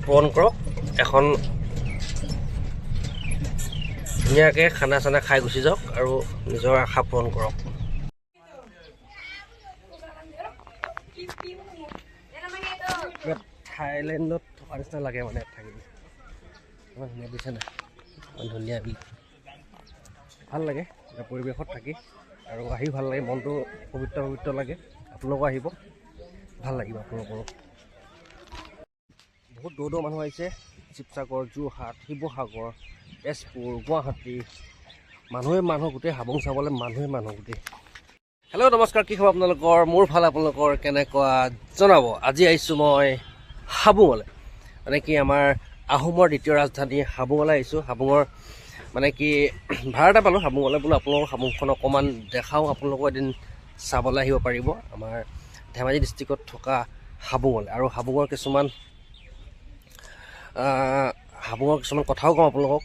পূৰণ কৰক, এখন ধুনীয়াকৈ খানা চানা খাই গুচি যাওক আৰু নিজৰ আশা পূৰণ কৰক। থাইলেণ্ডত থকা নিচিনা লাগে মানে থাকিলে, ইমান ধুনীয়া দিছে নাই, ইমান ধুনীয়া বিল, ভাল লাগে পৰিৱেশত থাকি আৰু আহি ভাল লাগে, মনটো পবিত্ৰ পবিত্ৰ লাগে। আপোনালোকো আহিব, ভাল লাগিব আপোনালোকৰো। বহুত দূৰ দূৰ মানুহ আহিছে, শিৱসাগৰ, যোৰহাট, শিৱসাগৰ, তেজপুৰ, গুৱাহাটী, মানুহ গোটেই হাবুং চাবলৈ মানুহ গোটেই। হেল্ল' নমস্কাৰ, কি খবৰ আপোনালোকৰ? মোৰ ভাল, আপোনালোকৰ কেনেকুৱা জনাব। আজি আহিছোঁ মই হাবুঙলৈ, মানে কি আমাৰ আহোমৰ দ্বিতীয় ৰাজধানী হাবুঙলৈ আহিছোঁ। হাবুঙৰ মানে কি ভাড়া এটা পালোঁ হাবুঙলৈ, বোলো আপোনালোকৰ হাবুংখন অকণমান দেখাওঁ, আপোনালোকো এদিন চাবলৈ আহিব পাৰিব আমাৰ ধেমাজি ডিষ্ট্ৰিক্টত থকা হাবুঙলৈ। আৰু হাবুঙৰ কিছুমান কথাও কওঁ আপোনালোকক।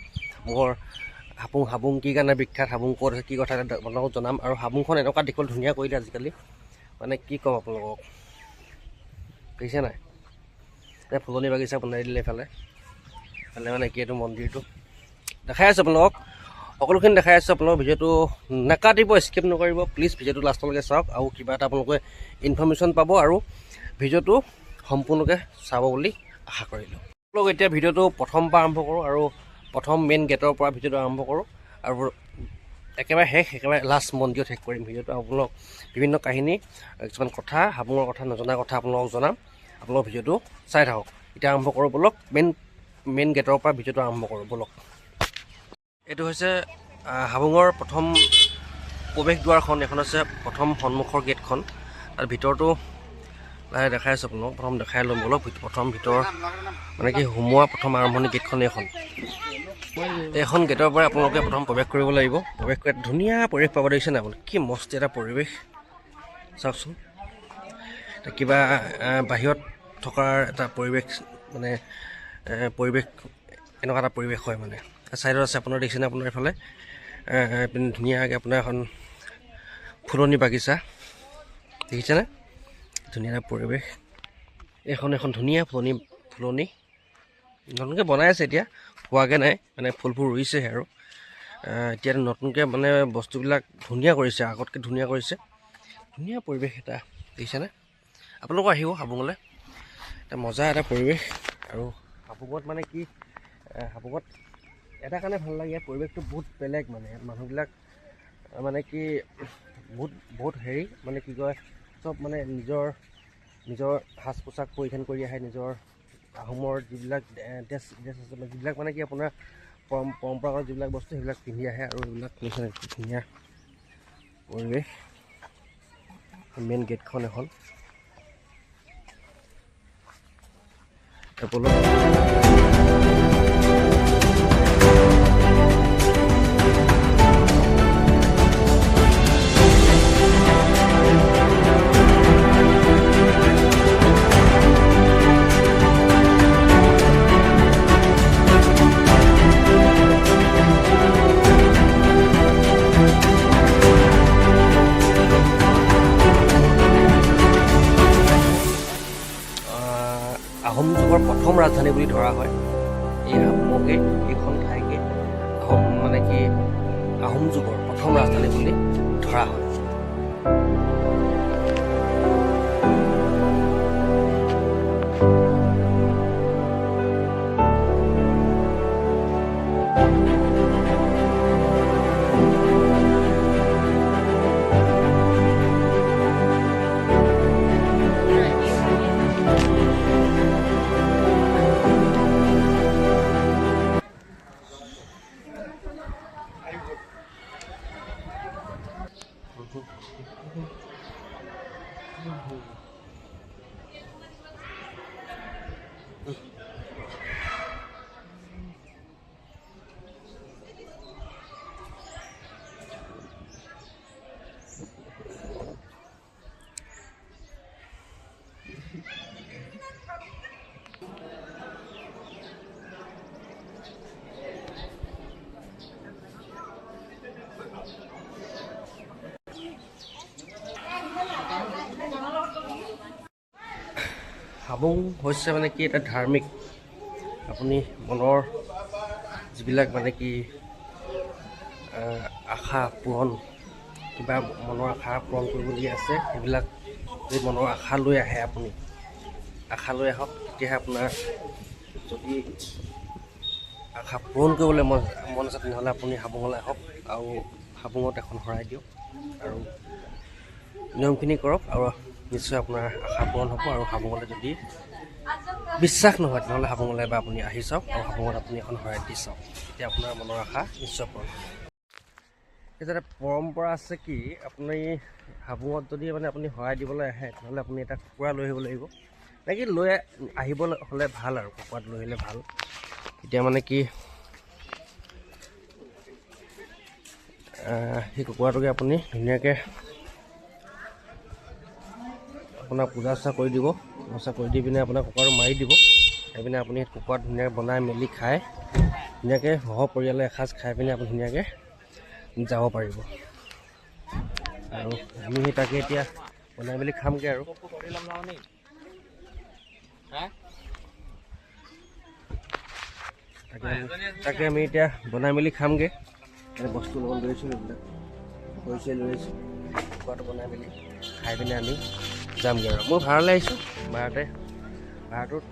হাবুং কি কাৰণে বিখ্যাত, হাবুং ক'ত আছে, কি কথা আপোনালোকক জনাম। আৰু হাবুংখন এনেকুৱা দেখিবলৈ ধুনীয়া কৰিলে আজিকালি, মানে কি ক'ম আপোনালোকক, দেখিছে নাই, ফুলনি বাগিচা বনাই দিলে এইফালে মানে কি এইটো মন্দিৰটো দেখাই আছোঁ আপোনালোকক, সকলোখিনি দেখাই আছোঁ। আপোনালোকৰ ভিডিঅ'টো নাকাটিব, স্কিপ নকৰিব প্লিজ, ভিডিঅ'টো লাষ্টলৈকে চাওক আৰু কিবা এটা আপোনালোকে ইনফৰ্মেশ্যন পাব আৰু ভিডিঅ'টো সম্পূৰ্ণকৈ চাব বুলি আশা কৰিলোঁ। আপোনালোক এতিয়া ভিডিঅ'টো প্ৰথম পৰা আৰম্ভ কৰোঁ আৰু প্ৰথম মেইন গেটৰ পৰা ভিডিঅ'টো আৰম্ভ কৰোঁ আৰু একেবাৰে লাষ্ট মন্দিৰত শেষ কৰিম ভিডিঅ'টো। আপোনালোক বিভিন্ন কাহিনী, কিছুমান কথা, হাবুঙৰ কথা, নজনা কথা আপোনালোকক জনাম। আপোনালোক ভিডিঅ'টো চাই থাকক। এতিয়া আৰম্ভ কৰোঁ ব'লক, মেইন গেটৰ পৰা ভিডিঅ'টো আৰম্ভ কৰোঁ ব'লক। এইটো হৈছে হাবুঙৰ প্ৰথম প্ৰৱেশ দুৱাৰখন, এখন আছে প্ৰথম সন্মুখৰ গেটখন, তাৰ ভিতৰটো লাহে দেখাই আছোঁ আপোনালোকক। প্ৰথম দেখাই ল'ম ব'লক, প্ৰথম ভিতৰ মানে কি সোমোৱা প্ৰথম আৰম্ভণি গেটখন এইখন গেটৰ পৰাই আপোনালোকে প্ৰথম প্ৰৱেশ কৰিব লাগিব। প্ৰৱেশ কৰি ধুনীয়া পৰিৱেশ পাব, দেখিছে নাই আপুনি, কি মস্ত এটা পৰিৱেশ চাওকচোন। কিবা বাহিৰত থকাৰ এটা পৰিৱেশ, মানে পৰিৱেশ এনেকুৱা এটা পৰিৱেশ হয় মানে। ছাইডত আছে আপোনাৰ, দেখিছেনে আপোনাৰ এইফালে ধুনীয়াকৈ আপোনাৰ এখন ফুলনি বাগিচা, দেখিছেনে, ধুনীয়া এটা পৰিৱেশ। এখন ধুনীয়া ফুলনি নতুনকৈ বনাই আছে, এতিয়া হোৱাগৈ নাই, মানে ফুলবোৰ ৰুইছেহে আৰু এতিয়া নতুনকৈ মানে বস্তুবিলাক ধুনীয়া কৰিছে, আগতকৈ ধুনীয়া কৰিছে, ধুনীয়া পৰিৱেশ এটা, দেখিছেনে। আপোনালোকো আহিব হাবুঙলৈ, এটা মজা এটা পৰিৱেশ। আৰু হাবুঙত মানে কি, হাবুঙত এটা কাৰণে ভাল লাগে, পৰিৱেশটো বহুত বেলেগ, মানে মানুহবিলাক মানে কি বহুত হেৰি, মানে কি কয়, চব মানে নিজৰ সাজ পোছাক পৰিধান কৰি আহে, নিজৰ আহোমৰ যিবিলাক ড্ৰেছ আছে, যিবিলাক মানে কি আপোনাৰ পৰম্পৰাগত যিবিলাক বস্তু সেইবিলাক পিন্ধি আহে। আৰু এইবিলাক ধুনীয়া পৰিৱেশ, মেইন গেটখন এখন আহোম যুগৰ প্ৰথম ৰাজধানী বুলি ধৰা হয় এই হাবুঙকে, এইখন ঠাইকে মানে কি আহোম যুগৰ প্ৰথম ৰাজধানী বুলি ধৰা হয়। হাবুং হৈছে মানে কি এটা ধাৰ্মিক আপুনি মনৰ যিবিলাক মানে কি আশা পূৰণ, কিবা মনৰ আশা পূৰণ কৰিবলগীয়া আছে, সেইবিলাক যদি মনৰ আশা লৈ আহে, আপুনি আশা লৈ আহক। তেতিয়াহে আপোনাৰ যদি আশা পূৰণ কৰিবলৈ মন আছে, তেনেহ'লে আপুনি হাবুঙলৈ আহক আৰু হাবুঙত এখন শৰাই দিয়ক আৰু নিয়মখিনি কৰক, আৰু নিশ্চয় আপোনাৰ আশা পূৰণ হ'ব। আৰু হাবুঙলৈ যদি বিশ্বাস নহয়, তেনেহ'লে হাবুঙলৈ এবাৰ আপুনি আহি চাওক আৰু হাবুঙত আপুনি এখন শৰাই দি চাওক, তেতিয়া আপোনাৰ মনৰ আশা নিশ্চয় পূৰণ হ'ব। এটা পৰম্পৰা আছে কি, আপুনি হাবুঙত যদি মানে আপুনি শৰাই দিবলৈ আহে, তেনেহ'লে আপুনি এটা কুকুৰা লৈ আহিব লাগিব। কি লৈ আহিবলৈ হ'লে ভাল, আৰু কুকুৰাটো লৈ আহিলে ভাল। এতিয়া মানে কি সেই কুকুৰাটোকে আপুনি ধুনীয়াকৈ আপোনাৰ পূজা চূজা কৰি দিব, পূজা কৰি দি পিনে আপোনাৰ কুকুৰাটো মাৰি দিব। খাই পিনে আপুনি কুকুৰা ধুনীয়াকৈ বনাই মেলি খাই ধুনীয়াকৈ পৰিয়ালে এসাঁজ খাই পিনে আপুনি ধুনীয়াকৈ যাব পাৰিব। আৰু আমি সেই তাকে এতিয়া বনাই মেলি খামগৈ আৰু তাকে আমি এতিয়া বনাই মেলি খামগৈ। বস্তু লগত লৈছোঁ, এইবিলাক হৈছে লৈ আহিছোঁ, কুকুৰাটো বনাই মেলি খাই পিনে আমি যামগৈ। আৰু মই ভাড়ালৈ আহিছোঁ, ভাড়াটোত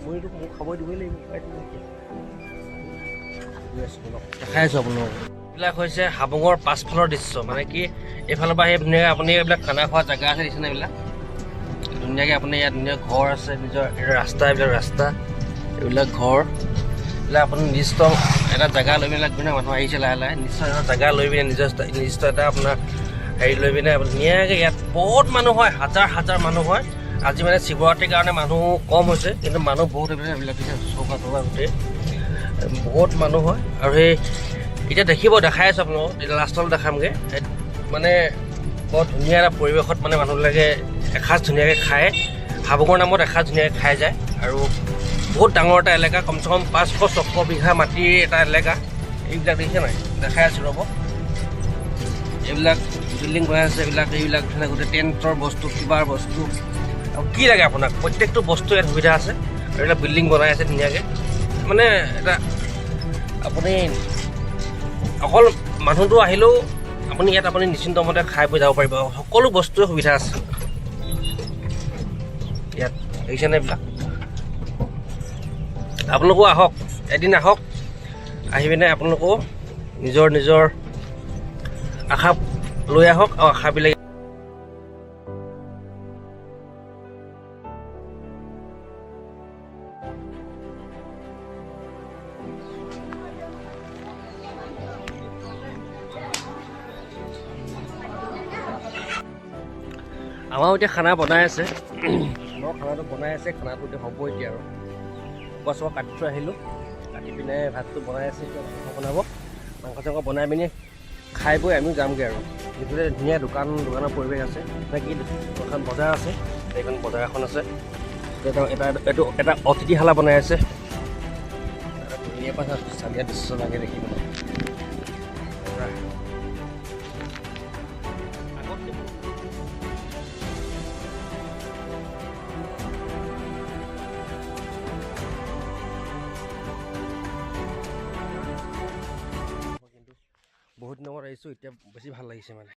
মইতো মোক খাবই দিবই লাগিব। দেখাই আছোঁ আপোনালোকক। এইবিলাক হৈছে হাবুঙৰ পাছফালৰ দৃশ্য, মানে কি এইফালৰ পৰা সেই ধুনীয়াকৈ আপুনি এইবিলাক খানা খোৱা জেগা আছে দিছেনে, এইবিলাক ধুনীয়াকৈ আপুনি ইয়াত ধুনীয়া ঘৰ আছে, নিজৰ ৰাস্তা, এইবিলাক ঘৰ, এইবিলাক আপুনি নিৰ্দিষ্ট এটা জেগা লৈ পিনে ধুনীয়া মানুহ আহিছে লাহে লাহে, নিশ্চয় এটা জেগা লৈ পিনে নিৰ্দিষ্ট এটা আপোনাৰ হেৰি লৈ পিনে ধুনীয়াকৈ ইয়াত বহুত মানুহ হয়, হাজাৰ হাজাৰ মানুহ হয়। আজি মানে শিৱৰাত্ৰিৰ কাৰণে মানুহ কম হৈছে, কিন্তু মানুহ বহুত এইবিলাক চৌকা তৌকা গোটেই বহুত মানুহ হয়। আৰু সেই এতিয়া দেখাই আছোঁ আপোনালোকক, এতিয়া লাষ্টলৈ দেখামগৈ। মানে বৰ ধুনীয়া এটা পৰিৱেশত মানে মানুহবিলাকে এসাঁজ ধুনীয়াকৈ খায়, হাবুঙৰ নামত এসাঁজ ধুনীয়াকৈ খাই যায়। আৰু বহুত ডাঙৰ এটা এলেকা, কমচে কম 500-600 বিঘা মাটিৰ এটা এলেকা। এইবিলাক দেখিছে নাই, দেখাই আছোঁ ৰ'ব। এইবিলাক বিল্ডিং বনাই আছে, এইবিলাক গোটেই টেণ্টৰ বস্তু, কিবাৰ বস্তু, আৰু কি লাগে আপোনাক, প্ৰত্যেকটো বস্তু ইয়াত সুবিধা আছে। আৰু এইবিলাক বিল্ডিং বনাই আছে ধুনীয়াকৈ, মানে এটা আপুনি অকল মানুহটো আহিলেও আপুনি ইয়াত আপুনি নিশ্চিন্তমতে খাই বৈ যাব পাৰিব, সকলো বস্তুৱে সুবিধা আছে ইয়াত। দেখিছেনে এইবিলাক? আপোনালোকো আহক, এদিন আহক, আহি পিনে আপোনালোকো নিজৰ আশা লৈ আহক, আৰু আশাবিলাক আমাৰো এতিয়া খানা বনাই আছে, খানাটো বনাই আছে, খানাটো এতিয়া হ'ব এতিয়া। আৰু কুকুৰা চুকুৰা কাটি থৈ আহিলোঁ, কাটি পিনে ভাতটো বনাই আছে, এতিয়া মাংস বনাব, মাংস চাংস বনাই পিনি খাই বৈ আমি যামগৈ। আৰু এইফালে ধুনীয়া দোকানৰ পৰিৱেশ আছে, কি এখন বজাৰ আছে, এইখন বজাৰ এখন আছে, এটা অতিথিশালা বনাই আছে, ধুনীয়া পাছত চালীয়া দৃশ্য লাগে দেখিবলৈ। বহুত দিনৰ মূৰত আহিছোঁ, এতিয়া বেছি ভাল লাগিছে মানে।